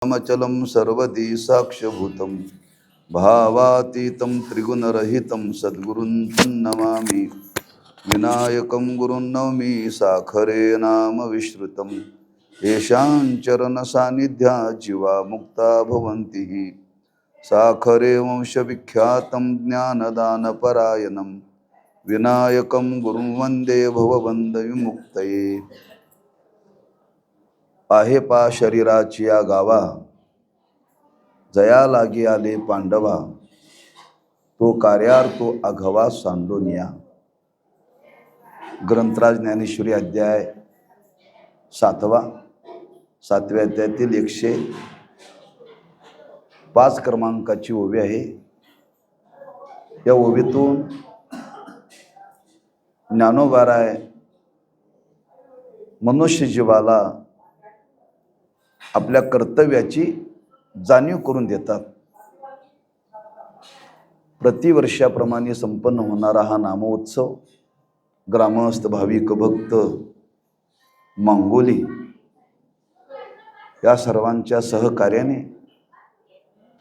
मचलं सर्वदी साक्षभूतं भावातीतं त्रिगुणरहितं सद्गुरुं तन्नमामि विनायकं गुरुं नौमि साखरे नाम विश्रुतं येषां चरणसान्निध्यात् जीवा मुक्ता भवन्ति साखरे वंशविख्यातं ज्ञानदानपरायणं विनायकं गुरुं वन्दे भवबन्धविमुक्तये। आहे पा शरीराची या गावा, जया लागी आले पांडवा, तो कार्यार्थो अघवा सांडोनिया। ग्रंथराज ज्ञानेश्वरी अध्याय 7वा, 7व्या अध्यायातील 105 क्रमांकाची ओवी आहे। या ओवीतून ज्ञानोबाराय मनुष्य जीवाला आपल्या कर्तव्याची जाणीव करून देतात। प्रतिवर्षाप्रमाणे संपन्न होणारा हा नामोत्सव ग्रामस्थ भाविक भक्त मांगोली या सर्वांच्या सहकार्याने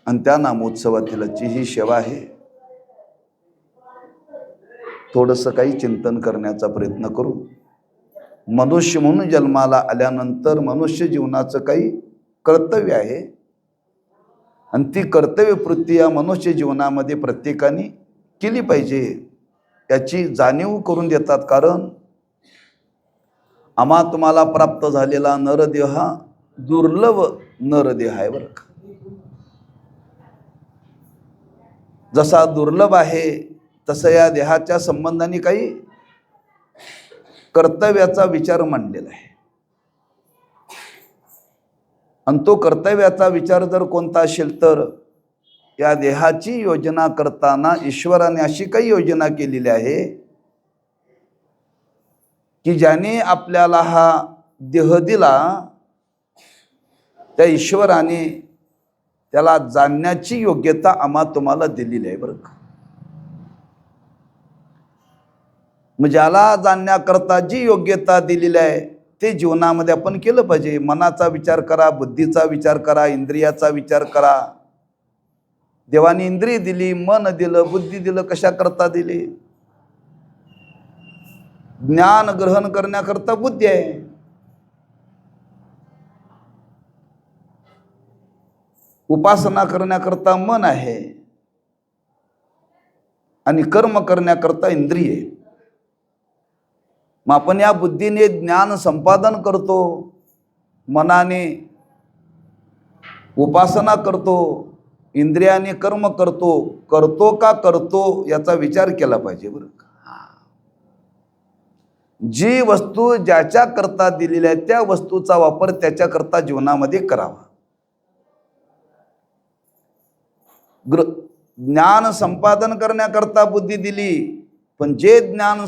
आणि त्या नामोत्सवातील ही सेवा आहे। थोडंसं काही चिंतन करण्याचा प्रयत्न करू। मनुष्य म्हणून जन्माला आल्यानंतर मनुष्य जीवनाचं काही कर्तव्य आहे आणि ती कर्तव्यपूर्ती या मनुष्य जीवनामध्ये प्रत्येकाने केली पाहिजे याची जाणीव करून देतात। कारण आम्हा तुम्हाला प्राप्त झालेला नरदेह हा दुर्लभ नरदेह आहे बरं का। जसा दुर्लभ आहे तसं या देहाच्या संबंधाने काही कर्तव्याचा विचार मांडलेला आहे आणि तो कर्तव्याचा विचार जर कोणता असेल तर या देहाची योजना करताना ईश्वराने अशी काही योजना केलेली आहे की ज्याने आपल्याला हा देह दिला त्या ईश्वराने त्याला जाणण्याची योग्यता आम्हा तुम्हाला दिलेली आहे बरं का। म्हणजे ज्याला जाणण्याकरता जी योग्यता दिलेली आहे ते जीवनामध्ये आपण केलं पाहिजे। मनाचा विचार करा, बुद्धीचा विचार करा, इंद्रियाचा विचार करा। देवाने इंद्रिय दिली, मन दिलं, बुद्धी दिलं, कशा करता दिली? ज्ञान ग्रहण करण्याकरता बुद्धी आहे, उपासना करण्याकरता मन आहे आणि कर्म करण्याकरता इंद्रिय आहे। मग आपण या बुद्धीने ज्ञान संपादन करतो, मनाने उपासना करतो, इंद्रियाने कर्म करतो। करतो का करतो याचा विचार केला पाहिजे बरं का। जी वस्तू ज्याच्या करता दिलेली आहे त्या वस्तूचा वापर त्याच्या करता जीवनामध्ये करावा। ज्ञान संपादन करण्याकरता बुद्धी दिली, पण जे ज्ञान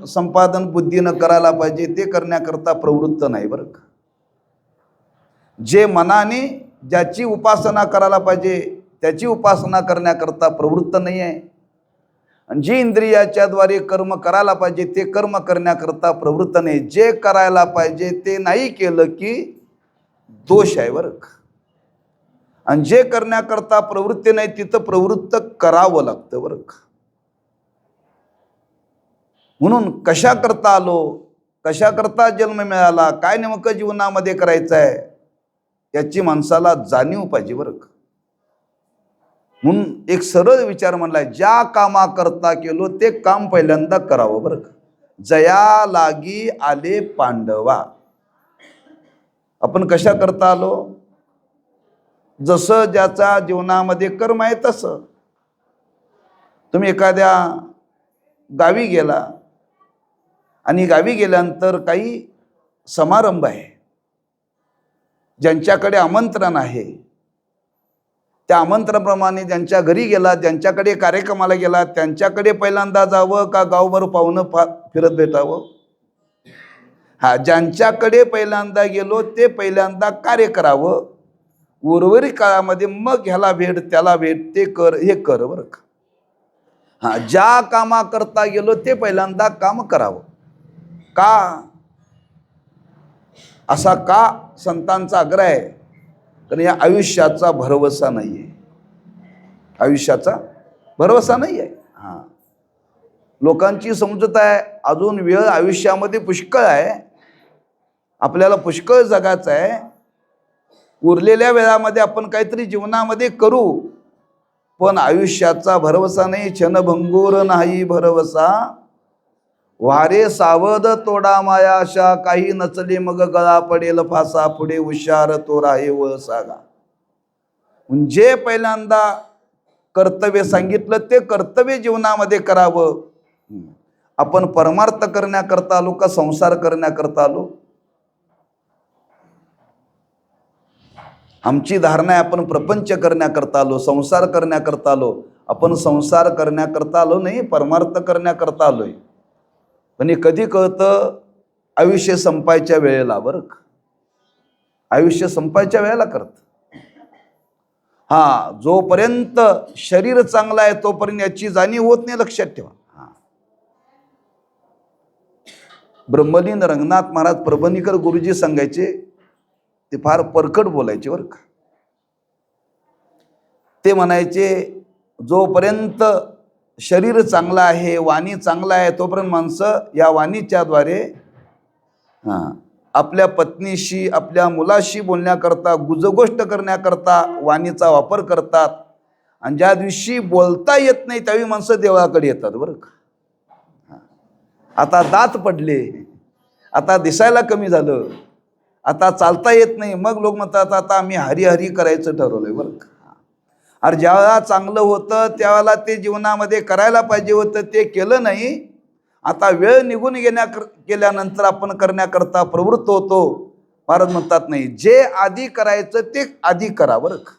संपादन बुद्धीनं करायला पाहिजे ते करण्याकरता प्रवृत्त नाही बरं का। जे मनाने ज्याची उपासना करायला पाहिजे त्याची उपासना करण्याकरता प्रवृत्त नाही आहे आणि जी इंद्रियाच्या द्वारे कर्म करायला पाहिजे ते कर्म करण्याकरता प्रवृत्त नाही। जे करायला पाहिजे ते नाही केलं की दोष आहे बरं का। आणि जे करण्याकरता प्रवृत्ती नाही तिथं प्रवृत्त करावं लागतं बरं का। म्हणून कशा करता आलो, कशा करता जन्म मिळाला, काय नेमकं जीवनामध्ये करायचं आहे याची माणसाला जाणीव पाहिजे बरं का। म्हणून एक सरळ विचार म्हणलाय, ज्या कामाकरता केलो ते काम पहिल्यांदा करावं बरं का। जया लागी आले पांडवा, आपण कशा करता आलो? जसं ज्याचा जीवनामध्ये कर्म आहे तसं। तुम्ही एखाद्या गावी गेला आणि गावी गेल्यानंतर काही समारंभ आहे, ज्यांच्याकडे आमंत्रण आहे त्या आमंत्रणाप्रमाणे ज्यांच्या घरी गेला, ज्यांच्याकडे कार्यक्रमाला गेला त्यांच्याकडे पहिल्यांदा जावं का गावभर पाहुणं फिरत भेटावं? ज्यांच्याकडे पहिल्यांदा गेलो ते पहिल्यांदा कार्य करावं। उर्वरित काळामध्ये मग ह्याला भेट त्याला भेट ते कर हे कर बरं का। ज्या कामाकरता गेलो ते पहिल्यांदा काम करावं। का असा का संतांचा आग्रह आहे? कारण या आयुष्याचा भरवसा नाही आहे, आयुष्याचा भरवसा नाही आहे. हां, लोकांची समजत आहे अजून वेळ आयुष्यामध्ये पुष्कळ आहे, आपल्याला पुष्कळ जगायचं आहे, उरलेल्या वेळामध्ये आपण काहीतरी जीवनामध्ये करू, पण आयुष्याचा भरवसा नाही. क्षणभंगूर नाही भरवसा, वारे सावध तोडा मायाशा, काही नचले मग गळा पडेल फासा, पुढे हुशार तो राहे व सागा. म्हणजे पहिल्यांदा कर्तव्य सांगितलं ते कर्तव्य जीवनामध्ये करावं. आपण परमार्थ करण्याकरता आलो का संसार करण्याकरता आलो? आमची धारणा आहे आपण प्रपंच करण्याकरता आलो, संसार करण्याकरता आलो. आपण संसार करण्याकरता आलो नाही, परमार्थ करण्याकरता आलोय. पण हे कधी कळतं? आयुष्य संपायच्या वेळेला. बरं का, आयुष्य संपायच्या वेळेला करत. हा, जोपर्यंत शरीर चांगलं आहे तोपर्यंत याची जाणीव होत नाही, लक्षात ठेवा. ब्रह्मलीन रंगनाथ महाराज परभणीकर गुरुजी सांगायचे, ते फार परखड बोलायचे बरं का. ते म्हणायचे जोपर्यंत शरीर चांगलं आहे, वाणी चांगला आहे, तोपर्यंत माणसं या वाणीच्या द्वारे आपल्या पत्नीशी आपल्या मुलाशी बोलण्याकरता, गुजगोष्ट करण्याकरता वाणीचा वापर करतात. आणि ज्या दिवशी बोलता येत नाही त्यावेळी माणसं देवळाकडे येतात. बरं का, आता दात पडले, आता दिसायला कमी झालं, आता चालता येत नाही, मग लोक म्हणतात आता आम्ही हरिहरी करायचं ठरवलंय. बरं का, अरे ज्यावेळेला चांगलं होतं त्यावेळेला ते जीवनामध्ये करायला पाहिजे होतं, ते केलं नाही. आता वेळ निघून गेल्यानंतर आपण करण्याकरता प्रवृत्त होतो. महाराज म्हणतात नाही, जे आधी करायचं ते आधी करा. बरं का,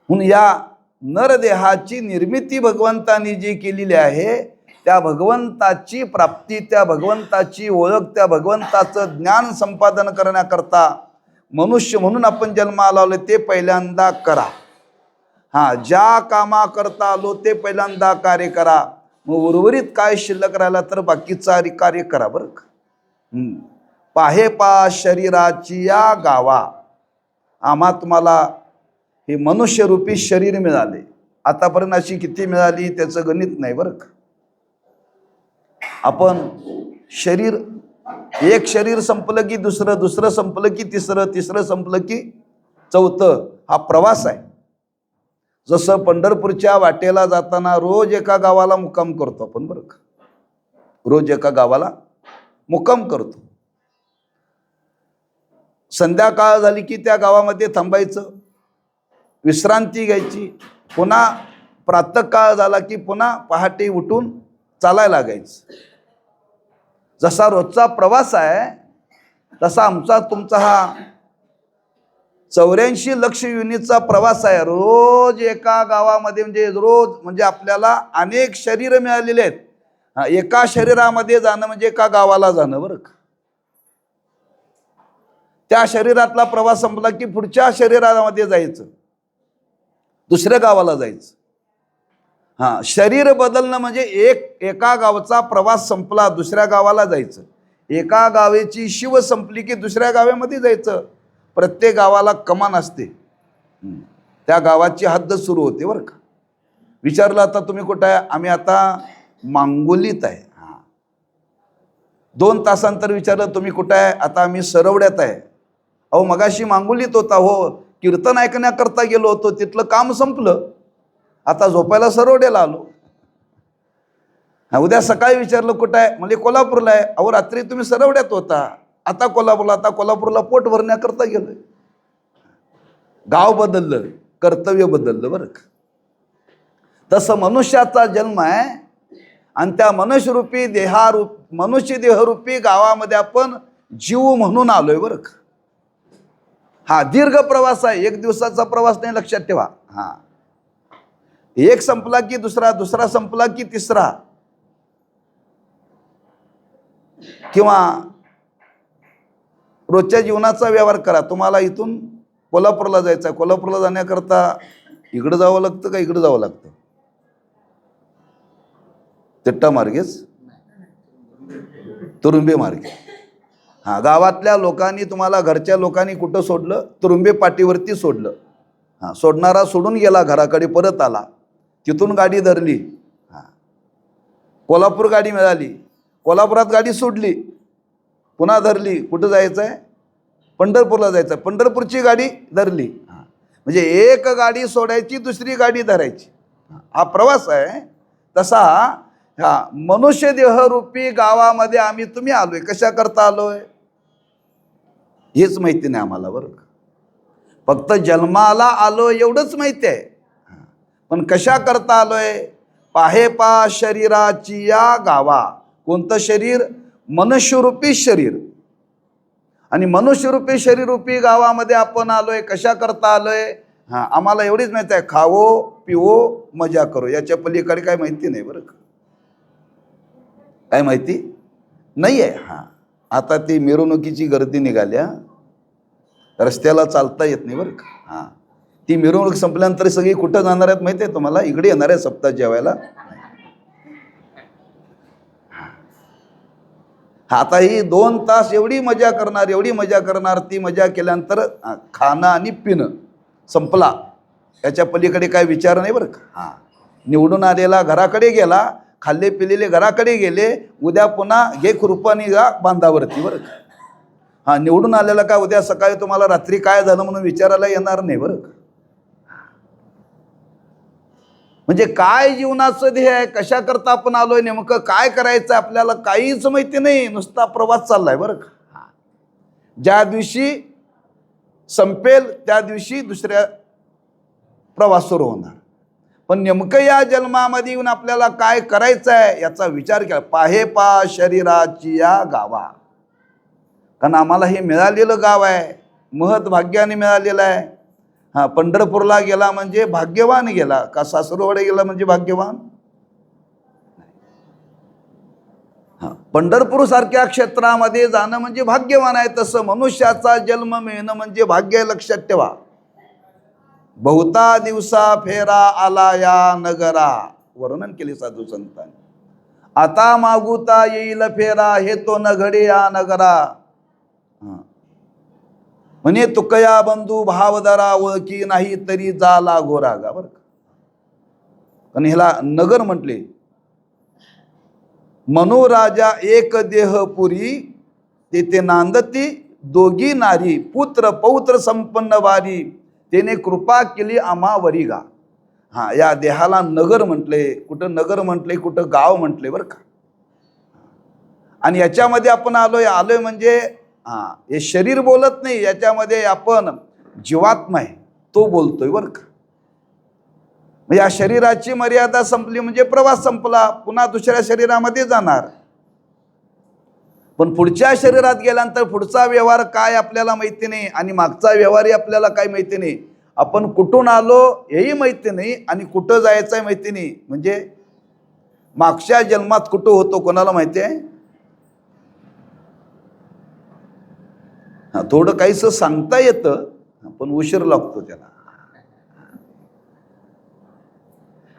म्हणून या नरदेहाची निर्मिती भगवंतानी जी केलेली आहे, त्या भगवंताची प्राप्ती, त्या भगवंताची ओळख, त्या भगवंताचं ज्ञान संपादन करण्याकरता मनुष्य म्हणून आपण जन्माला आलो ते पहिल्यांदा करा. ज्या कामाकरता आलो ते पहिल्यांदा कार्य करा, मग उर्वरित काय शिल्लक राहिला तर बाकीचा कार्य करा. बरं का, पाहे पा शरीराची या गावा, आम्हा तुम्हाला हे मनुष्यरूपी शरीर मिळाले. आतापर्यंत अशी किती मिळाली त्याचं गणित नाही. बरं का, आपण शरीर, एक शरीर संपलं की दुसरं, दुसरं संपलं की तिसरं, तिसरं संपलं की चौथं. हा प्रवास आहे. जसं पंढरपूरच्या वाटेला जाताना रोज एका गावाला मुक्काम करतो आपण. बरं का, रोज एका गावाला मुक्काम करतो. संध्याकाळ झाली की त्या गावामध्ये थांबायचं, विश्रांती घ्यायची. पुन्हा प्रातःकाळ झाला की पुन्हा पहाटे उठून चालायला लागायचं. जसा रोजचा प्रवास आहे तसा आमचा तुमचा हा 84 लक्ष युनिटचा प्रवास आहे. रोज एका गावामध्ये, म्हणजे रोज म्हणजे आपल्याला अनेक शरीर मिळालेले आहेत. एका शरीरामध्ये जाणं म्हणजे एका गावाला जाणं. बरं का, त्या शरीरातला प्रवास संपला की पुढच्या शरीरामध्ये जायचं, दुसऱ्या गावाला जायचं. शरीर बदलणं म्हणजे एका गावचा प्रवास संपला दुसऱ्या गावाला जायचं. एका गावाची शिव संपली की दुसऱ्या गावामध्ये जायचं. प्रत्येक गावाला कमान असते, त्या गावाची हद्द सुरू होते. बरं का, विचारलं आता तुम्ही कुठं आहे? आम्ही आता मांगोलीत आहे. 2 तासांतर विचारलं तुम्ही कुठं आहे? आता आम्ही सरवड्यात आहे. अहो मगाशी मांगोलीत होता. हो, कीर्तन ऐकण्याकरता गेलो होतो, तिथलं काम संपलं, आता झोपायला सरवड्याला आलो. उद्या सकाळी विचारलं कुठं आहे? म्हणजे कोल्हापूरला आहे. अहो रात्री तुम्ही सरवड्यात होता, आता कोल्हापूरला. आता कोल्हापूरला पोट भरण्याकरता गेलोय. गाव बदललं, कर्तव्य बदललं. बरं का, तसं मनुष्याचा जन्म आहे आणि त्या मनुष्यरूपी मनुष्य देहरूपी गावामध्ये आपण जीव म्हणून आलोय. बरं का, दीर्घ प्रवास आहे, 1 दिवसाचा प्रवास नाही, लक्षात ठेवा. एक संपला की दुसरा, दुसरा संपला की तिसरा. किंवा रोजच्या जीवनाचा व्यवहार करा. तुम्हाला इथून कोल्हापूरला जायचं आहे, कोल्हापूरला जाण्याकरता इकडं जावं लागतं का इकडं जावं लागतं? तिट्टा मार्गेच, तुरुंबे मार्गे. हां, गावातल्या लोकांनी तुम्हाला, घरच्या लोकांनी कुठं सोडलं? तुरुंबे पाटीवरती सोडलं. हां, सोडणारा सोडून गेला, घराकडे परत आला. तिथून गाडी धरली. हां, कोल्हापूर गाडी मिळाली, कोल्हापुरात गाडी सोडली, पुन्हा धरली. कुठं जायचं आहे? पंढरपूरला जायचं आहे. पंढरपूरची गाडी धरली. हां, म्हणजे एक गाडी सोडायची, दुसरी गाडी धरायची. हा प्रवास आहे. तसा ह्या मनुष्य देहरूपी गावामध्ये आम्ही तुम्ही आलोय. कशा करता आलोय हेच माहिती नाही आम्हाला बरं का. फक्त जन्माला आलो एवढंच माहिती आहे. पण कशा करता आलोय? पाहे पा शरीराची या गावा. कोणतं शरीर? मनुष्यरूपी शरीर. आणि मनुष्यरूपी शरीररूपी गावामध्ये आपण आलोय. कशा करता आलोय? हां, आम्हाला एवढीच माहिती आहे, खावो पिवो मजा करो. याच्या पलीकडे काय माहिती नाही बरं का. काय माहिती नाही आहे. हां, आता ती मिरवणुकीची गर्दी निघाल्या, रस्त्याला चालता येत नाही बरं का. हां, ती मिरवणूक संपल्यानंतर सगळी कुठं जाणार आहेत माहिती आहे तुम्हाला? इकडे येणार आहे सप्ताह जेवायला. आता ही 2 तास एवढी मजा करणार, एवढी मजा करणार. ती मजा केल्यानंतर खाणं आणि पिणं संपला. याच्या पलीकडे काय विचार नाही बरं का. हां, निवडून आलेला घराकडे गेला, खाल्ले पिलेले घराकडे गेले, उद्या पुन्हा घे खुरपानी जा बांधावरती बरं का. हां, निवडून आलेला का उद्या सकाळी तुम्हाला रात्री काय झालं म्हणून विचारायला येणार नाही बरं का. म्हणजे काय जीवनाचं ध्येय आहे? कशा करता आपण आलोय? नेमकं काय करायचं आपल्याला काहीच माहिती नाही. नुसता प्रवास चाललाय बरं का. ज्या दिवशी संपेल त्या दिवशी दुसऱ्या प्रवास सुरू होणार. पण नेमकं या जन्मामध्ये येऊन आपल्याला काय करायचं आहे याचा विचार केला. पाहे पा शरीराची या गावा. कारण आम्हाला हे मिळालेलं गाव आहे, महत् भाग्याने मिळालेलं आहे. हां, पंढरपूरला गेला म्हणजे भाग्यवान गेला का? सासरवाडे गेला म्हणजे भाग्यवान? हां, पंढरपूर सारख्या क्षेत्रामध्ये जाणं म्हणजे भाग्यवान आहे. तसं मनुष्याचा जन्म मिळणं म्हणजे भाग्य आहे, लक्षात ठेवा. बहुता दिवसा फेरा आला या नगरा, वर्णन केले साधू संतांनी. आता मागुता येईल फेरा, हे तो न घडे या नगरा. म्हणे तुकया बंधू भावदरा, ओळखी नाही तरी जाला घोरागा बरं का. आणि ह्याला नगर म्हटले. मनोराजा एक देहपुरी, तेथे नांदती दोघी नारी, पुत्र पौत्र संपन्न वारी, त्याने कृपा केली आम्हावरी गा. हां, या देहाला नगर म्हटले. कुठं नगर म्हटले, कुठं गाव म्हटले बरं का. आणि याच्यामध्ये आपण आलोय म्हणजे हां, हे शरीर बोलत नाही, याच्यामध्ये आपण जीवात्मा आहे तो बोलतोय बरं का. म्हणजे या शरीराची मर्यादा संपली म्हणजे प्रवास संपला, पुन्हा दुसऱ्या शरीरामध्ये जाणार. पण पुढच्या शरीरात गेल्यानंतर पुढचा व्यवहार काय आपल्याला माहिती नाही, आणि मागचा व्यवहारही आपल्याला काय माहिती नाही. आपण कुठून आलो हेही माहिती नाही, आणि कुठं जायचं आहे माहिती नाही. म्हणजे मागच्या जन्मात कुठं होतो कोणाला माहिती आहे? हां, थोडं काहीसं सांगता येतं पण उशीर लागतो त्याला.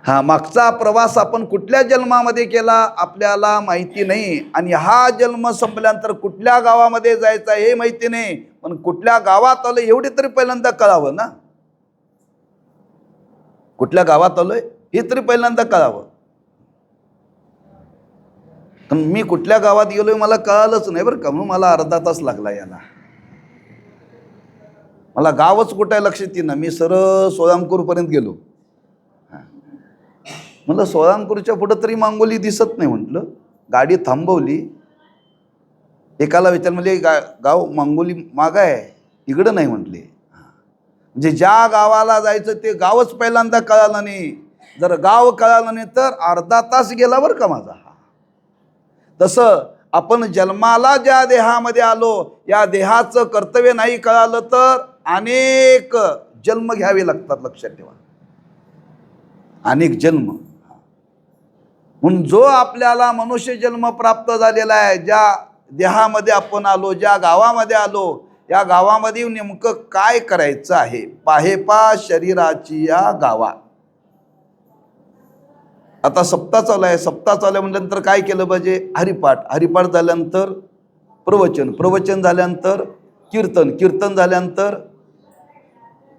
हा मागचा प्रवास आपण कुठल्या जन्मामध्ये केला आपल्याला माहिती नाही, आणि हा जन्म संपल्यानंतर कुठल्या गावामध्ये जायचं हे माहिती नाही. पण कुठल्या गावात आलोय एवढे तरी पहिल्यांदा कळावं ना. कुठल्या गावात आलोय हे तरी पहिल्यांदा कळावं. पण मी कुठल्या गावात गेलोय मला कळालंच नाही बरं का, म्हणून मला अर्धा तास लागला याला. मला गावच कुठे लक्षात येईना. मी सरळ सोळांकूरपर्यंत गेलो. म्हणलं सोळांकूरच्या पुढं तरी मांगोली दिसत नाही. म्हटलं गाडी थांबवली, एकाला विचार म्हणजे गाव मांगोली माग आहे, इकडं नाही म्हटले. म्हणजे ज्या गावाला जायचं ते गावच पहिल्यांदा कळालं नाही. जर गाव कळालं नाही तर अर्धा तास गेला बरं का माझा. तसं आपण जन्माला ज्या देहामध्ये आलो, या देहाचं कर्तव्य नाही कळालं तर अनेक जन्म घ्यावे लागतात, लक्षात ठेवा. अनेक जन्म. म्हणून जो आपल्याला मनुष्य जन्म प्राप्त झालेला आहे, ज्या देहामध्ये आपण आलो, ज्या गावामध्ये आलो, या गावामध्ये नेमकं काय करायचं आहे? पाहे पा शरीराची या गावा. आता सप्ताह चालू आहे. सप्ताह चालू म्हटल्यानंतर काय केलं पाहिजे? हरिपाठ. हरिपाठ झाल्यानंतर प्रवचन, प्रवचन झाल्यानंतर कीर्तन, कीर्तन झाल्यानंतर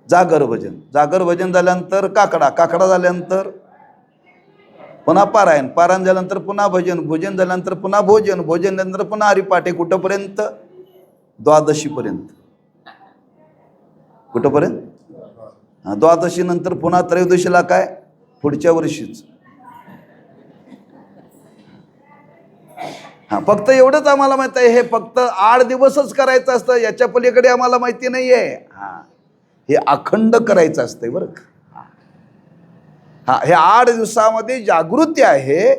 जागर भजन, जागर भजन झाल्यानंतर काकडा, काकडा झाल्यानंतर पुन्हा पारायण, पारायण झाल्यानंतर पुन्हा भजन, भोजन झाल्यानंतर पुन्हा भोजन, भोजन झाल्यानंतर पुन्हा हरिपाठ. कुठंपर्यंत? द्वादशीपर्यंत. कुठंपर्यंत? द्वादशी नंतर पुन्हा त्रयोदशीला काय? पुढच्या वर्षीच. फक्त एवढंच आम्हाला माहित आहे, हे फक्त 8 दिवसच करायचं असतं, याच्या पलीकडे आम्हाला माहिती नाहीये. हे अखंड करायचं असतंय बरं का. हे 8 दिवसामध्ये जागृती आहे.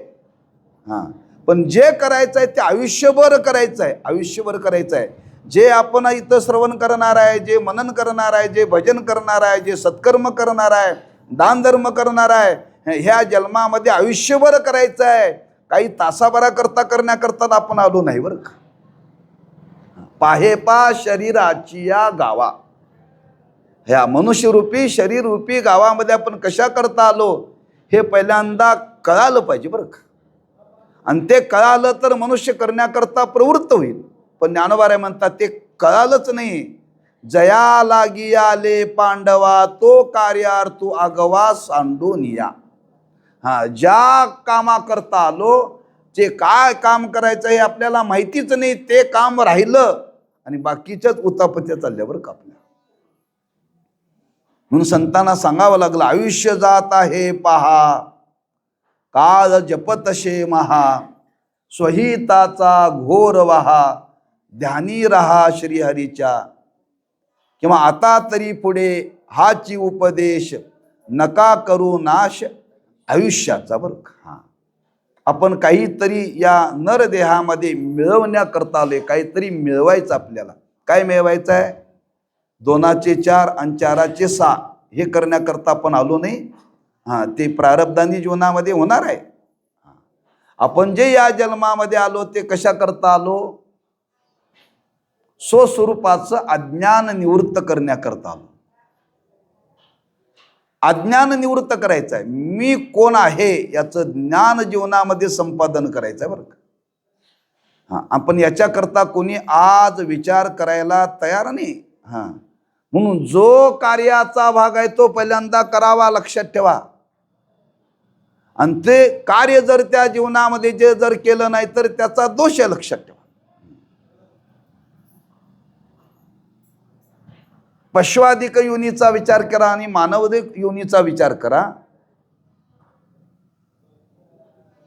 पण जे करायचं आहे ते आयुष्यभर करायचं आहे, आयुष्यभर करायचं आहे. जे आपण इथं श्रवण करणार आहे, जे मनन करणार आहे, जे भजन करणार आहे, जे सत्कर्म करणार आहे, दान धर्म करणार आहे, ह्या जन्मामध्ये आयुष्यभर करायचं आहे. काही तासाभरा करता करण्याकरता आपण आलो नाही बरं का. पाहे पा शरीराची या गावा, ह्या मनुष्यरूपी शरीररूपी गावामध्ये आपण कशा करता आलो हे पहिल्यांदा कळालं पाहिजे बरं का. आणि ते कळालं तर मनुष्य करण्याकरता प्रवृत्त होईल. पण ज्ञानोबा म्हणतात ते कळालंच नाही. जया लागी आले पांडवा तो कार्यार्थू आगवा सांडून या. ज्या कामा करता आलो, जे काय काम करायचं हे आपल्याला माहितीच नाही, ते काम राहिलं आणि बाकीच्याच उतापत्या चालल्या बरं का आपल्या. म्हणून संतांना सांगावं लागलं, आयुष्य जात आहे पहा, काळ जपतशे महा, स्वहिताचा घोर वहा, ध्यानी रहा श्रीहरीच्या. किंवा आता तरी पुढे हाची उपदेश, नका करू नाश आयुष्याचा बरं का. आपण काहीतरी या नरदेहामध्ये मिळवण्याकरता आलोय, काहीतरी मिळवायचं आपल्याला. काय मिळवायचं आहे? 2चे 4 आणि 4चे 6 हे करण्याकरता आपण आलो नाही. ते प्रारब्धानी जीवनामध्ये होणार आहे. आपण जे या जन्मामध्ये आलो ते कशा करता आलो? स्वस्वरूपाचं अज्ञान निवृत्त करण्याकरता आलो. अज्ञान निवृत्त करायचं आहे. मी कोण आहे याचं ज्ञान जीवनामध्ये संपादन करायचं आहे बरं का. आपण याच्याकरता कोणी आज विचार करायला तयार नाही. म्हणून जो कार्याचा भाग आहे तो पहिल्यांदा करावा, लक्षात ठेवा. आणि ते कार्य जर त्या जीवनामध्ये जे जर केलं नाही तर त्याचा दोष आहे, लक्षात ठेवा. पशवादिक योनीचा विचार करा आणि मानवादिक योनीचा विचार करा.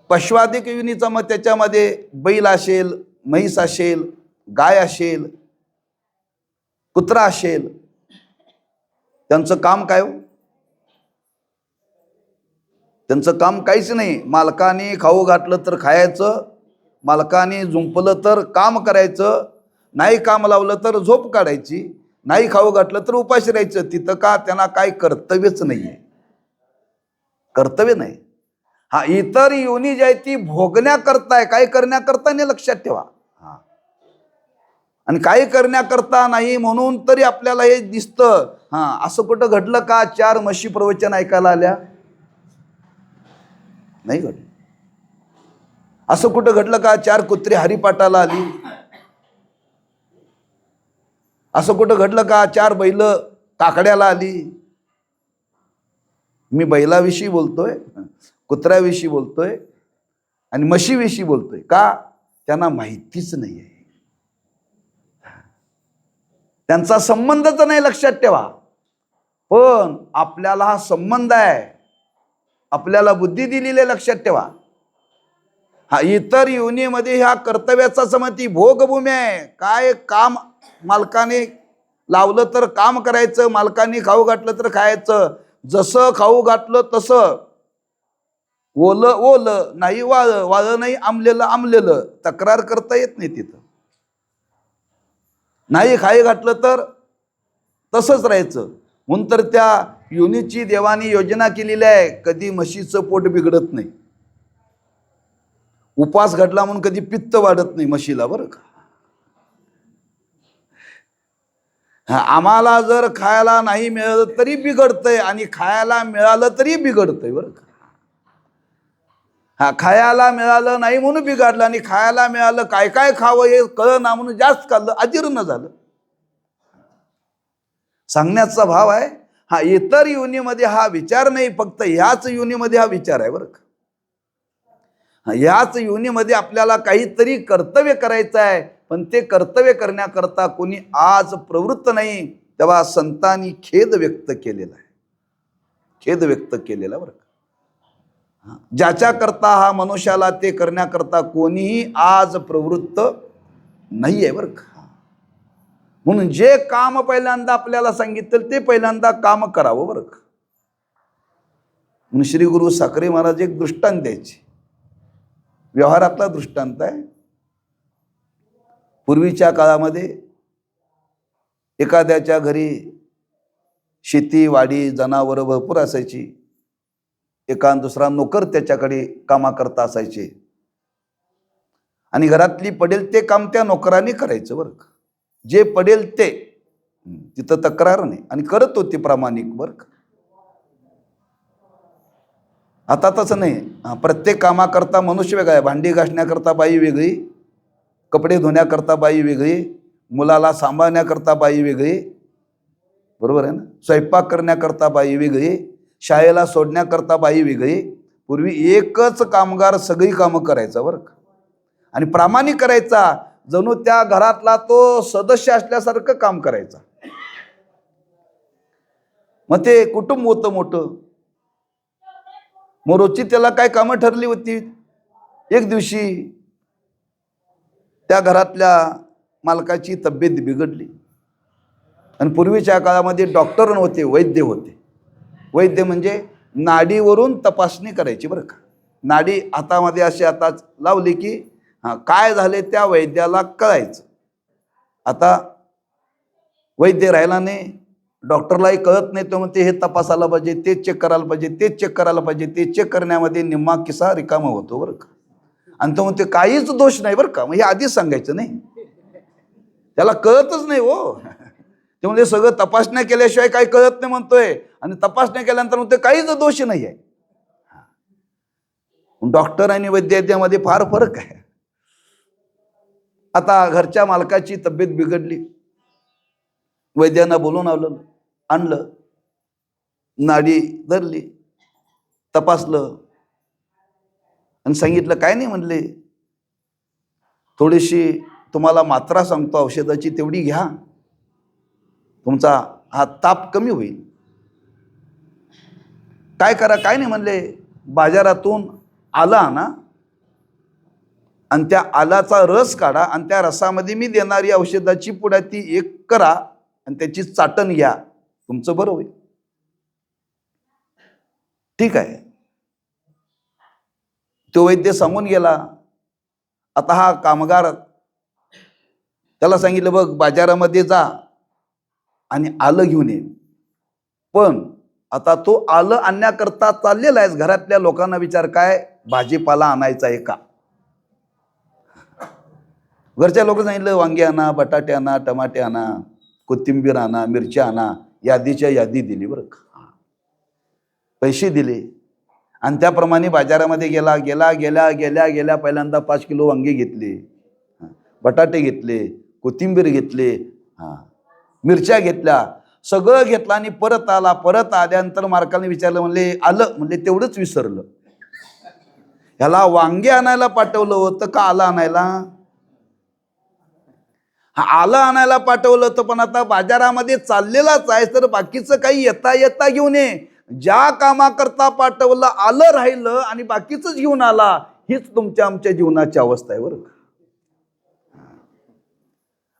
पशवादिक योनीचा मग त्याच्यामध्ये बैल असेल, म्हैस असेल, गाय असेल, कुत्रा असेल, त्यांचं काम काय हो? त्यांचं काम काहीच नाही. मालकाने खाऊ घातलं तर खायचं, मालकाने झुंपलं तर काम करायचं, नाही काम लावलं तर झोप काढायची, नाही खाऊ घातलं तर उपाशी राहायचं. तिथं का? त्यांना काही कर्तव्यच नाहीये, कर्तव्य नाही. इतर योनी जी आहे ती भोगण्याकरता आहे, काही करण्याकरता नाही, लक्षात ठेवा. आणि काही करण्याकरता नाही म्हणून तरी आपल्याला हे दिसतं. असं कुठं घडलं का 4 म्हशी प्रवचन ऐकायला आल्या? नाही घडलं. असं कुठं घडलं का 4 कुत्री हरिपाठाला आली? असं कुठं घडलं का 4 बैल काकड्याला आली? मी बैलाविषयी बोलतोय, कुत्र्याविषयी बोलतोय आणि म्हशीविषयी बोलतोय. का? त्यांना माहितीच नाही आहे, त्यांचा संबंधच नाही, लक्षात ठेवा. पण आपल्याला हा संबंध आहे, आपल्याला बुद्धी दिलेली, लक्षात ठेवा. इतर योनीमध्ये ह्या कर्तव्याचा समती भोगभूमी आहे. काय काम मालकाने लावलं तर काम करायचं, मालकाने खाऊ घातलं तर खायचं. जसं खाऊ घातलं तसं, ओलं ओलं नाही वाळं, वाळं नाही आंबलेलं आंबलेलं, तक्रार करता येत नाही तिथं. नाही खाई घातलं तर तसंच राहायचं. म्हणून तर त्या योनीची देवानी योजना केलेली आहे, कधी म्हशीचं पोट बिघडत नाही. उपास घडला म्हणून कधी पित्त वाढत नाही म्हशीला बरं का. आम्हाला जर खायला नाही मिळालं तरी बिघडतंय आणि खायला मिळालं तरी बिघडतंय बरं का. हा, खायला मिळालं नाही म्हणून बिघडलं, आणि खायला मिळालं काय काय खावं हे कळना म्हणून जास्त खाल्लं, अजीर्ण झालं. सांगण्याचा भाव आहे, हा इतर योनीमध्ये हा विचार नाही, फक्त ह्याच योनीमध्ये हा विचार आहे बरं का. ह्याच योनीमध्ये आपल्याला काहीतरी कर्तव्य करायचं आहे, पण ते कर्तव्य करण्याकरता कोणी आज प्रवृत्त नाही. तेव्हा संतांनी खेद व्यक्त केलेला आहे, खेद व्यक्त केलेला बरं का. ज्याच्या करता हा मनुष्याला ते करण्याकरता कोणीही आज प्रवृत्त नाही आहे बरं का. म्हणून जे काम पहिल्यांदा आपल्याला सांगितलं ते पहिल्यांदा काम करावं बरं का. म्हणून श्री गुरु साखरे महाराज एक दृष्टांत द्यायचे, व्यवहारातला दृष्टांत आहे. पूर्वीच्या काळामध्ये एखाद्याच्या घरी शेती वाडी जनावरं भरपूर असायची, एका दुसरा नोकर त्याच्याकडे कामाकरता असायचे, आणि घरातली पडेल ते काम त्या नोकराने करायचं बरं का. जे पडेल ते, तिथं तक्रार नाही, आणि करत होते प्रामाणिक बरं का. आता तसं नाही, प्रत्येक कामाकरता मनुष्य वेगळा आहे. भांडी घासण्याकरता बाई वेगळी, कपडे धुण्याकरता बाई वेगळी, मुलाला सांभाळण्याकरता बाई वेगळी, बरोबर आहे ना. स्वयंपाक करण्याकरता बाई वेगळी, शाळेला सोडण्याकरता बाई वेगळी. पूर्वी एकच कामगार सगळी कामं करायचा बरं का, आणि प्रामाणिक करायचा, जणू त्या घरातला तो सदस्य असल्यासारखं काम करायचा. मग ते कुटुंब होतं मोठं. मग रोजची त्याला काय कामं ठरली होती. एक दिवशी त्या घरातल्या मालकाची तब्येत बिघडली, आणि पूर्वीच्या काळामध्ये डॉक्टर नव्हते, वैद्य होते. वैद्य म्हणजे नाडीवरून तपासणी करायची बरं का. नाडी हातामध्ये अशी आता लावली की काय झाले त्या वैद्याला कळायचं. आता वैद्य राहिला नाही, डॉक्टरलाही कळत नाही, तो म्हणते हे तपासायला पाहिजे, ते चेक करायला पाहिजे, ते चेक करायला पाहिजे. ते चेक करण्यामध्ये निम्मा किस्सा रिकामा होतो बरं का. आणि तो म्हणते काहीच दोष नाही बरं का. मग हे आधीच सांगायचं नाही, त्याला कळतच नाही हो. ते म्हणजे सगळं तपासण्या केल्याशिवाय काही कळत नाही म्हणतोय, आणि तपासण्या केल्यानंतर म्हणतोय काहीच दोष नाही आहे. डॉक्टर आणि वैद्यामध्ये फार फरक आहे. आता घरच्या मालकाची तब्येत बिघडली, वैद्यांना बोलून आणलं, नाडी धरली, तपासलं, आणि सांगितलं काय नाही म्हणले, थोडीशी तुम्हाला मात्रा सांगतो औषधाची, तेवढी घ्या, तुमचा हा ताप कमी होईल. काय करा, काय नाही म्हणले, बाजारातून आलं आणा, आणि त्या आलाचा रस काढा, आणि त्या रसामध्ये मी देणारी औषधाची पुड्या ती एक करा, आणि त्याची चाटण घ्या, तुमचं बरं होईल. ठीक आहे. तो वैद्य सांगून गेला. आता हा कामगार, त्याला सांगितलं बघ बाजारामध्ये जा आणि आलं घेऊन ये. पण आता तो आलं आणण्याकरता चाललेला आहेस, घरातल्या लोकांना विचार काय भाजीपाला आणायचा आहे का. घरच्या लोक सांगितलं वांगे आणा, बटाटे आणा, टमाटे आणा, कोथिंबीर आणा, मिरच्या आणा, यादीच्या यादी दिली बरं का. पैसे दिले, आणि त्याप्रमाणे बाजारामध्ये गेला. गेल्या पहिल्यांदा 5 किलो वांगे घेतले, बटाटे घेतले, कोथिंबीर घेतले, मिरच्या घेतल्या, सगळं घेतलं, आणि परत आला. परत आल्यानंतर मालकाने विचारलं, म्हणले आलं, म्हणले तेवढंच विसरलं. ह्याला वांगे आणायला पाठवलं होतं का आलं आणायला. आलं आणायला पाठवलं होतं, पण आता बाजारामध्ये चाललेलाच आहे, तर बाकीचं काही येता घेऊन ये. ज्या कामाकरता पाठवलं आलं राहिलं, आणि बाकीच घेऊन आला. हीच तुमच्या आमच्या जीवनाची अवस्था आहे बरं का.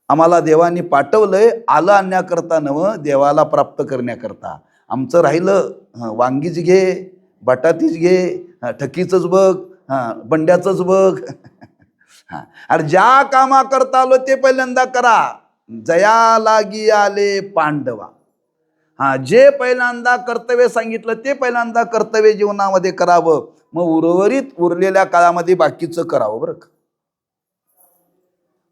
आम्हाला देवानी पाठवलंय आलं आणण्याकरता नव्हं, देवाला प्राप्त करण्याकरता. आमचं राहिलं वांगीच घे, बटाटीच घे, ठकीचंच बघ, बंड्याचंच बघ. अरे ज्या कामाकरता आलो ते पहिल्यांदा करा. जया लागी आले पांडवा. जे पहिल्यांदा कर्तव्य सांगितलं ते पहिल्यांदा कर्तव्य जीवनामध्ये करावं, मग उरलेल्या काळामध्ये बाकीचं करावं बरं का.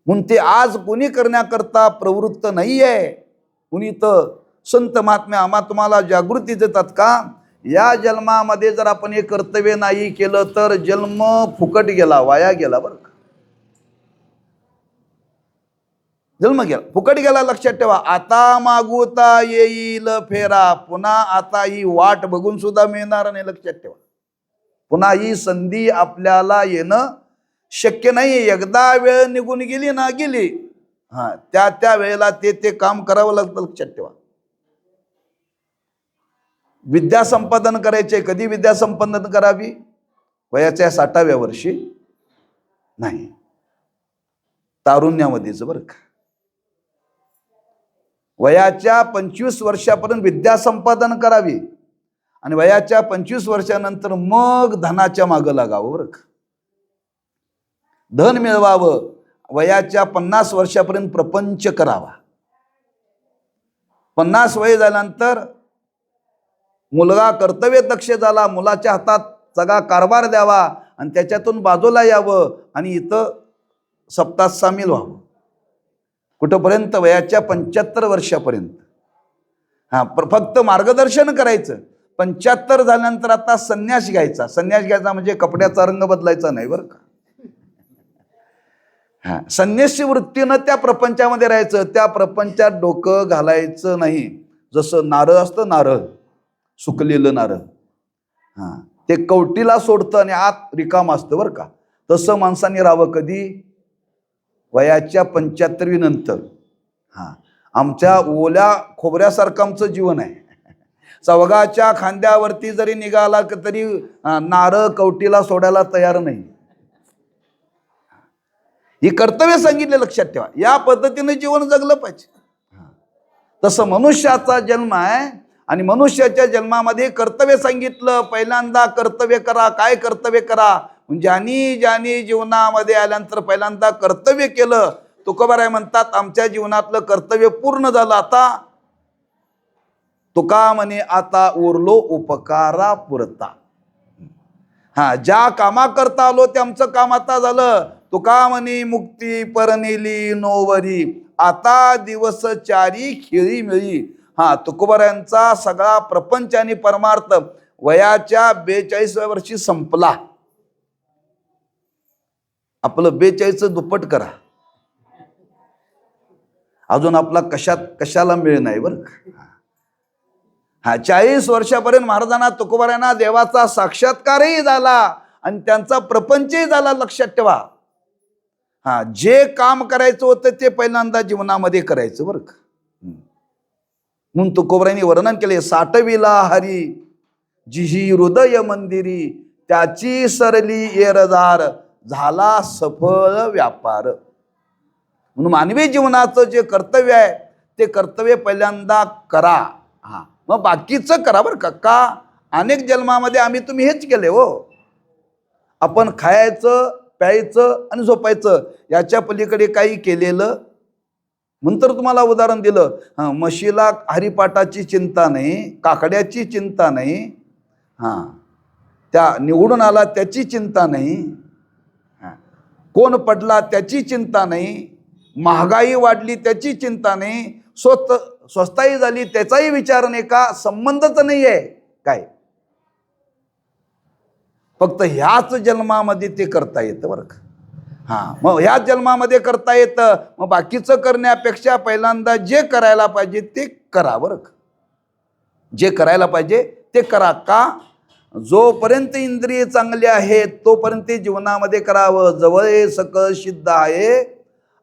म्हणून ते आज कोणी करण्याकरता प्रवृत्त नाही आहे. कुणी तर संत महात्म्या आम्हा तुम्हाला जागृती देतात का, या जन्मामध्ये जर आपण हे कर्तव्य नाही केलं तर जन्म फुकट गेला, वाया गेला बरं का. जन्म गेला, फुकट गेला. लक्षात ठेवा. आता मागुता येईल फेरा, पुन्हा आता ही वाट बघून सुद्धा मिळणार नाही. लक्षात ठेवा. पुन्हा ही संधी आपल्याला येणं शक्य नाही. एकदा वेळ निघून गेली ना गेली. त्या वेळेला ते काम करावं लागतं. लक्षात ठेवा. विद्या संपादन करायचे. कधी विद्या संपादन करावी? वयाच्या 60व्या वर्षी नाही, तारुण्यामध्येच बरं का. वयाच्या 25 वर्षापर्यंत विद्या संपादन करावी आणि वयाच्या 25 वर्षानंतर मग धनाच्या मागं लागावं बरं का. धन मिळवावं. वयाच्या 50 वर्षापर्यंत प्रपंच करावा. 50 वय झाल्यानंतर मुलगा कर्तव्य दक्ष झाला, मुलाच्या हातात सगळा कारभार द्यावा आणि त्याच्यातून बाजूला यावं आणि इथं सप्ताहात सामील व्हावं. कुठंपर्यंत? वयाच्या 75 वर्षापर्यंत. फक्त मार्गदर्शन करायचं. 75 झाल्यानंतर आता संन्यास घ्यायचा. संन्यास घ्यायचा म्हणजे कपड्याचा रंग बदलायचा नाही बरं का. संन्यासी वृत्तीनं त्या प्रपंचामध्ये राहायचं. त्या प्रपंचात डोकं घालायचं नाही. जसं नारळ असतं, नारळ सुकलेलं नारळ, ते कवटीला सोडतं आणि आत रिकाम असतं बरं का. तसं माणसाने राहावं. कधी? वयाच्या 75 नंतर. आमच्या ओल्या खोबऱ्यासारखं आमचं जीवन आहे. चवगाच्या खांद्यावरती जरी निघाला तरी नारळ कवटीला सोडायला तयार नाही. ही कर्तव्य सांगितले. लक्षात ठेवा. या पद्धतीने जीवन जगलं पाहिजे. तसं मनुष्याचा जन्म आहे आणि मनुष्याच्या जन्मामध्ये कर्तव्य सांगितलं. पहिल्यांदा कर्तव्य करा. काय कर्तव्य करा? ज्यांनी जीवनामध्ये आल्यानंतर पहिल्यांदा कर्तव्य केलं, तुकोबाराय म्हणतात आमच्या जीवनातलं कर्तव्य पूर्ण झालं. आता तुका म्हणे आता उरलो उपकारा पुरता. ज्या कामा करता आलो ते आमचं काम आता झालं. तुका म्हणे मुक्ती परनेली नोवरी, आता दिवस चारी खेळी मिळी. तुकोबारायांचा सगळा प्रपंच आणि परमार्थ वयाच्या 42व्या वर्षी संपला. आपलं 42 दुप्पट करा. अजून आपला कशाला मिळ नाही बरं का. 40 वर्षापर्यंत महाराजांना तुकोबारायांना देवाचा साक्षात्कारही झाला आणि त्यांचा प्रपंचही झाला. लक्षात ठेवा. जे काम करायचं होतं ते पहिल्यांदा जीवनामध्ये करायचं बरं का. म्हणून तुकोबारायांनी वर्णन केले. साठविला हरी जिही हृदय मंदिरी, त्याची सरली येरदार, झाला सफळ व्यापार. म्हणून मानवी जीवनाचं जे कर्तव्य आहे ते कर्तव्य पहिल्यांदा करा. मग बाकीचं करा बरं का. का? अनेक जन्मामध्ये आम्ही तुम्ही हेच केले हो. आपण खायचं, प्यायचं आणि झोपायचं, याच्या पलीकडे काही केलेलं. नंतर तुम्हाला उदाहरण दिलं. म्हशीला हरिपाठाची चिंता नाही, काकड्याची चिंता नाही, त्या निवडून आला त्याची चिंता नाही, कोण पडला त्याची चिंता नाही, महागाई वाढली त्याची चिंता नाही, स्वस्ताई झाली त्याचाही विचार नाही. का? संबंधच नाही आहे काय. फक्त ह्याच जन्मामध्ये ते करता येतं बरं का. मग ह्याच जन्मामध्ये करता येतं. मग बाकीचं करण्यापेक्षा पहिल्यांदा जे करायला पाहिजे ते करा बरं का. जे करायला पाहिजे ते करा. का? जोपर्यंत इंद्रिय चांगले आहेत तोपर्यंत जीवनामध्ये करावं. जवळ सकळ सिद्ध आहे,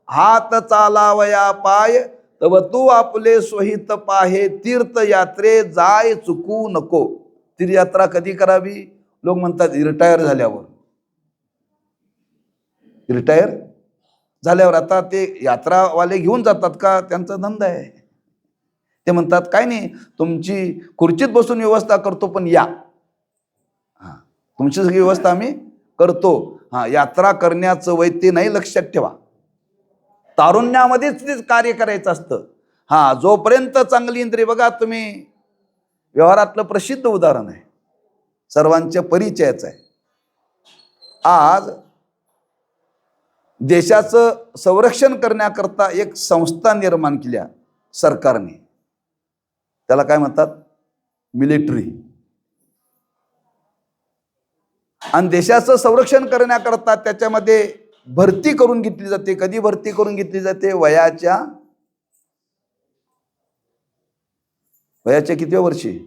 हात चालावया पाय, तव तू आपले स्वहित पाहे, तीर्थयात्रे जाय चुकू नको. तीर्थयात्रा कधी करावी? लोक म्हणतात रिटायर झाल्यावर. रिटायर झाल्यावर आता ते यात्रावाले घेऊन जातात का? त्यांचा धंदा आहे. ते म्हणतात काय नाही, तुमची खुर्चीत बसून व्यवस्था करतो पण या. तुमची सगळी व्यवस्था आम्ही करतो. यात्रा करण्याचं वय ते नाही. लक्षात ठेवा. तारुण्यामध्येच ते कार्य करायचं असतं. जोपर्यंत चांगली इंद्रिय. बघा तुम्ही, व्यवहारातलं प्रसिद्ध उदाहरण आहे, सर्वांच्या परिचयाचं आहे. आज देशाचं संरक्षण करण्याकरता एक संस्था निर्माण केल्या सरकारने. त्याला काय म्हणतात? मिलिटरी. आणि देशाचं संरक्षण करण्याकरता त्याच्यामध्ये भरती करून घेतली जाते. कधी भरती करून घेतली जाते? वयाच्या कितव्या वर्षी?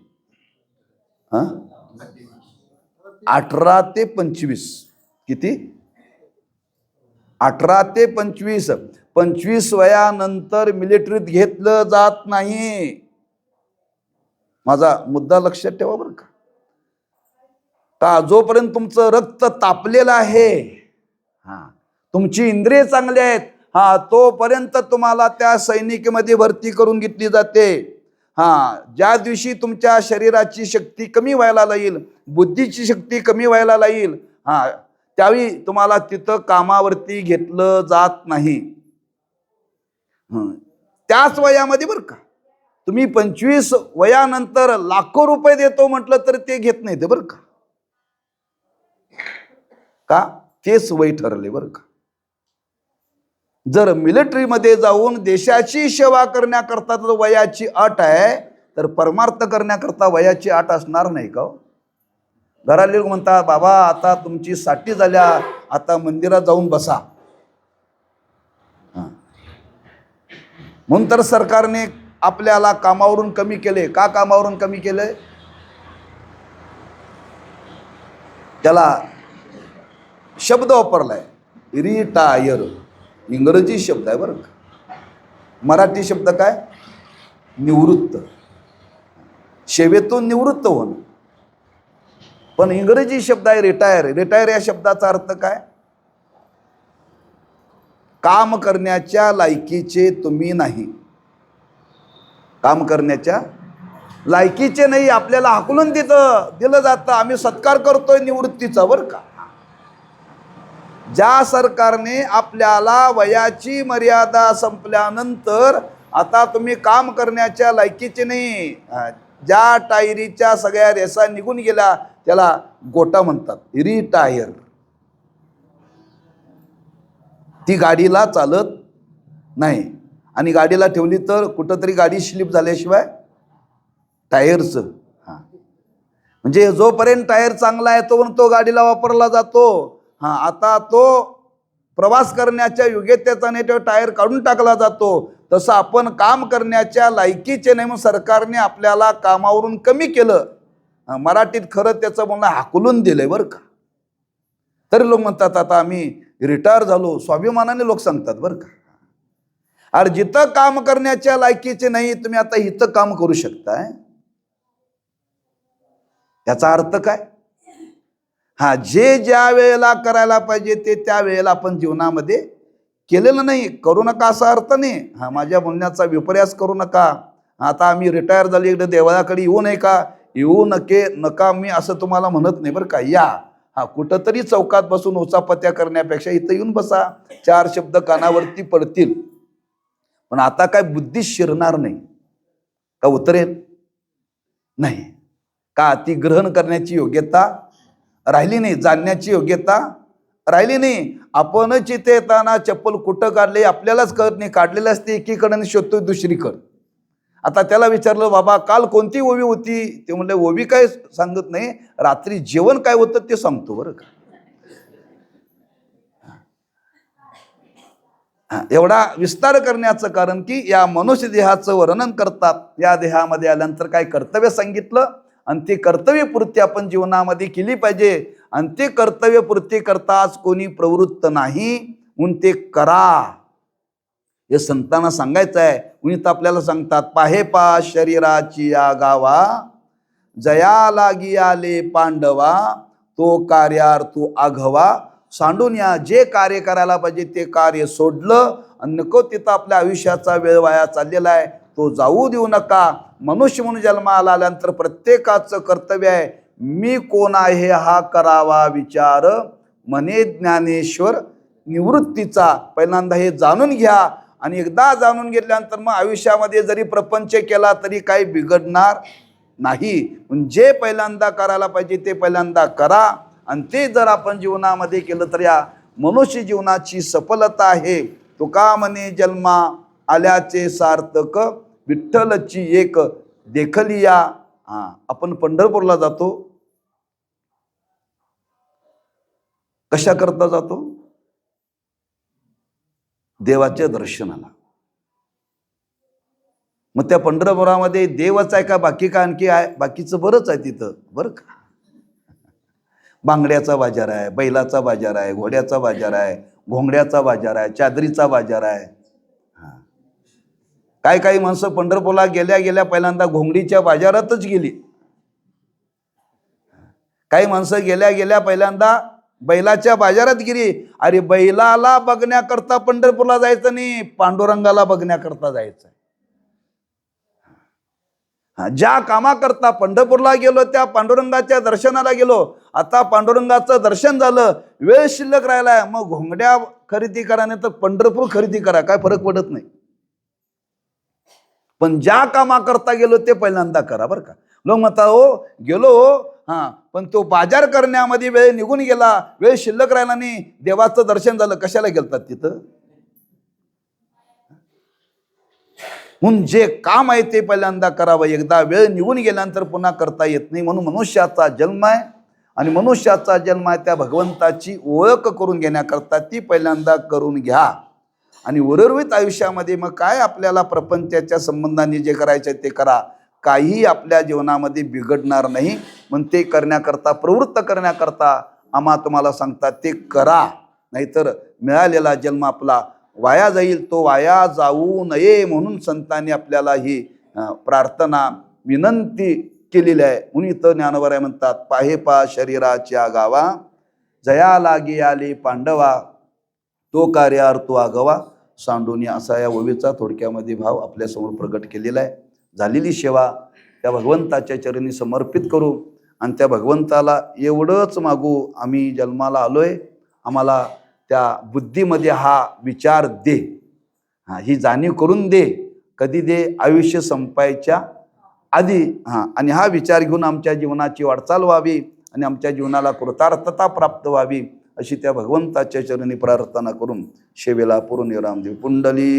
18 ते 25. किती? 18 ते 25. 25 वयानंतर मिलिटरीत घेतलं जात नाही. माझा मुद्दा लक्षात ठेवा बरं का जोपर्यंत तुमचं रक्त तापलेलं आहे, तुमची इंद्रिय चांगली आहेत, तोपर्यंत तुम्हाला त्या सैनिकीमध्ये भरती करून घेतली जाते. ज्या दिवशी तुमच्या शरीराची शक्ती कमी व्हायला लागेल, बुद्धीची शक्ती कमी व्हायला लागेल, त्यावेळी तुम्हाला तिथं कामावरती घेतलं जात नाही. त्याच वयामध्ये बरं का, तुम्ही 25 वयानंतर लाखो रुपये देतो म्हटलं तर ते घेत नाही ते बरं का तेच वय ठरले बरं का. जर मिलिटरीमध्ये जाऊन देशाची सेवा करण्याकरता जर वयाची अट आहे, तर परमार्थ करण्याकरता वयाची अट असणार नाही का? घराले लोक म्हणतात, बाबा आता तुमची 60 झाल्या, आता मंदिरात जाऊन बसा. म्हणून तर सरकारने आपल्याला कामावरून कमी केले. का कामावरून कमी केले? त्याला शब्द वापरलाय रिटायर. इंग्रजी शब्द आहे बरं का. मराठी शब्द काय? निवृत्त. सेवेतून निवृत्त होणं. पण इंग्रजी शब्द आहे रिटायर. रिटायर या शब्दाचा अर्थ काय? काम करण्याच्या लायकीचे तुम्ही नाही. काम करण्याच्या लायकीचे नाही, आपल्याला हाकलून दिलं जातं. आम्ही सत्कार करतोय निवृत्तीचा बरं का. ज्या सरकारने आपल्याला वयाची मर्यादा संपल्यानंतर आता तुम्ही काम करण्याच्या लायकीचे नाही, ज्या टायरीच्या सगळ्या रेषा निघून गेल्या त्याला गोटा म्हणतात, रिटायर. ती गाडीला चालत नाही, आणि गाडीला ठेवली तर कुठंतरी गाडी स्लिप झाल्याशिवाय टायरचं. म्हणजे जोपर्यंत टायर चांगला आहे तोपर्यंत तो गाडीला वापरला जातो. आता तो प्रवास करण्याच्या योग्यतेचा नाही, तो टायर काढून टाकला जातो. तसं आपण काम करण्याच्या लायकीचे नाही, मग सरकारने आपल्याला कामावरून कमी केलं. मराठीत खरं त्याचं म्हणणं हाकलून दिलंय बरं का. तरी लोक म्हणतात आता आम्ही रिटायर झालो, स्वाभिमानाने लोक सांगतात बरं का. अरे जिथं काम करण्याच्या लायकीचे नाही, तुम्ही आता इथं काम करू शकताय. याचा अर्थ काय? जे ज्या वेळेला करायला पाहिजे ते त्या वेळेला आपण जीवनामध्ये केलेलं नाही. करू नका असा अर्थ नाही. माझ्या बोलण्याचा विपर्यास करू नका. आता आम्ही रिटायर झाले, इकडे देवळाकडे येऊ नये का? येऊ नका मी असं तुम्हाला म्हणत नाही बरं का. या कुठंतरी चौकात बसून उचापत्या करण्यापेक्षा इथं येऊन बसा, 4 शब्द कानावरती पडतील. पण आता काय बुद्धी शिरणार नाही का? उतरेल नाही का? ती ग्रहण करण्याची योग्यता राहिली नाही, जाणण्याची योग्यता राहिली नाही. आपणच इथे येताना चप्पल कुठं काढले आपल्यालाच कळत नाही. काढलेलं असते एकीकडे शोधतो दुसरीकडे. आता त्याला विचारलं, बाबा काल कोणती ओवी होती? ते म्हणले ओवी काय सांगत नाही, रात्री जेवण काय होतं ते सांगतो बरं का. एवढा विस्तार करण्याचं कारण की या मनुष्य देहाचं वर्णन करतात. या देहामध्ये आल्यानंतर काय कर्तव्य सांगितलं, आणि ते कर्तव्यपूर्ती आपण जीवनामध्ये केली पाहिजे. आणि ते कर्तव्यपूर्ती करताच कोणी प्रवृत्त नाही, म्हणून ते करा हे संतांना सांगायचं आहे. म्हणून आपल्याला सांगतात, पाहे पा शरीराची या गावा, जया लागी आले पांडवा, तो कार्यार्थू आघवा. सांडून या. जे कार्य करायला पाहिजे ते कार्य सोडलं, आणि नको तिथं आपल्या आयुष्याचा वेळ वाया चाललेला आहे तो जाऊ देऊ नका. मनुष्य म्हणून जन्माला आल्यानंतर प्रत्येकाचं कर्तव्य आहे, मी कोण आहे हा करावा विचार. म्हणे ज्ञानेश्वर निवृत्तीचा. पहिल्यांदा हे जाणून घ्या, आणि एकदा जाणून घेतल्यानंतर मग आयुष्यामध्ये जरी प्रपंच केला तरी काही बिघडणार नाही. म्हणजे पहिल्यांदा करायला पाहिजे ते पहिल्यांदा करा, आणि ते जर आपण जीवनामध्ये केलं तर या मनुष्य जीवनाची सफलता आहे. तुका म्हणे जन्मा आल्याचे सार्थक, विठ्ठलची एक देखलिया. आपण पंढरपूरला जातो, कशा करता जातो? देवाच्या दर्शनाला. मग त्या पंढरपुरामध्ये देवच आहे का बाकी का आणखी आहे? बाकीचं बरंच आहे तिथं बरं का. बांगड्याचा बाजार आहे, बैलाचा बाजार आहे, घोड्याचा बाजार आहे, घोंगड्याचा बाजार आहे, चादरीचा बाजार आहे. काही माणसं पंढरपूरला गेल्या गेल्या पहिल्यांदा घोंगडीच्या बाजारातच गेली. काही माणसं गेल्या गेल्या पहिल्यांदा बैलाच्या बाजारात गेली. अरे बैलाला बघण्याकरता पंढरपूरला जायचं नाही, पांडुरंगाला बघण्याकरता जायचं. ज्या कामाकरता पंढरपूरला गेलो त्या पांडुरंगाच्या दर्शनाला गेलो. आता पांडुरंगाचं दर्शन झालं, वेळ शिल्लक राहिलाय, मग घोंगड्या खरेदी करा नाही तर पंढरपूर खरेदी करा, काय फरक पडत नाही. पण ज्या कामाकरता गेलो ते पहिल्यांदा करा बरं का. लोक म्हणतात हो गेलो पण तो बाजार करण्यामध्ये वेळ निघून गेला, वेळ शिल्लक राहिला नाही, देवाचं दर्शन झालं, कशाला गेलतात तिथं? म्हणून जे काम आहे ते पहिल्यांदा करावं. एकदा वेळ निघून गेल्यानंतर पुन्हा करता येत नाही. म्हणून मनुष्याचा जन्म आहे आणि मनुष्याचा जन्म आहे त्या भगवंताची ओळख करून घेण्याकरता ती पहिल्यांदा करून घ्या. आणि उर्वरित आयुष्यामध्ये मग काय आपल्याला प्रपंचाच्या संबंधाने जे करायचं ते करा, काही आपल्या जीवनामध्ये बिघडणार नाही. मग ते करण्याकरता प्रवृत्त करण्याकरता आम्हा तुम्हाला सांगतात ते करा, नाहीतर मिळालेला जन्म आपला वाया जाईल. तो वाया जाऊ नये म्हणून संतांनी आपल्याला ही प्रार्थना विनंती केलेली आहे. म्हणून इथं ज्ञानवराय म्हणतात, पाहे पा शरीराच्या गावा, जया लागे आले पांडवा, तो कार्यार्थो आगवा सांडोनी. असा या ओवीचा थोडक्यामध्ये भाव आपल्यासमोर प्रगट केलेला आहे. झालेली सेवा त्या भगवंताच्या चरणी समर्पित करू आणि त्या भगवंताला एवढंच मागू, आम्ही जन्माला आलोय, आम्हाला त्या बुद्धीमध्ये हा विचार दे, ही जाणीव करून दे. कधी दे? आयुष्य संपायच्या आधी. आणि हा विचार घेऊन आमच्या जीवनाची वाटचाल व्हावी आणि आमच्या जीवनाला कृतार्थता प्राप्त व्हावी अशी त्या भगवंताच्या चरणी प्रार्थना करून सेवेला पूर्ण विराम देऊ. पुंडलिक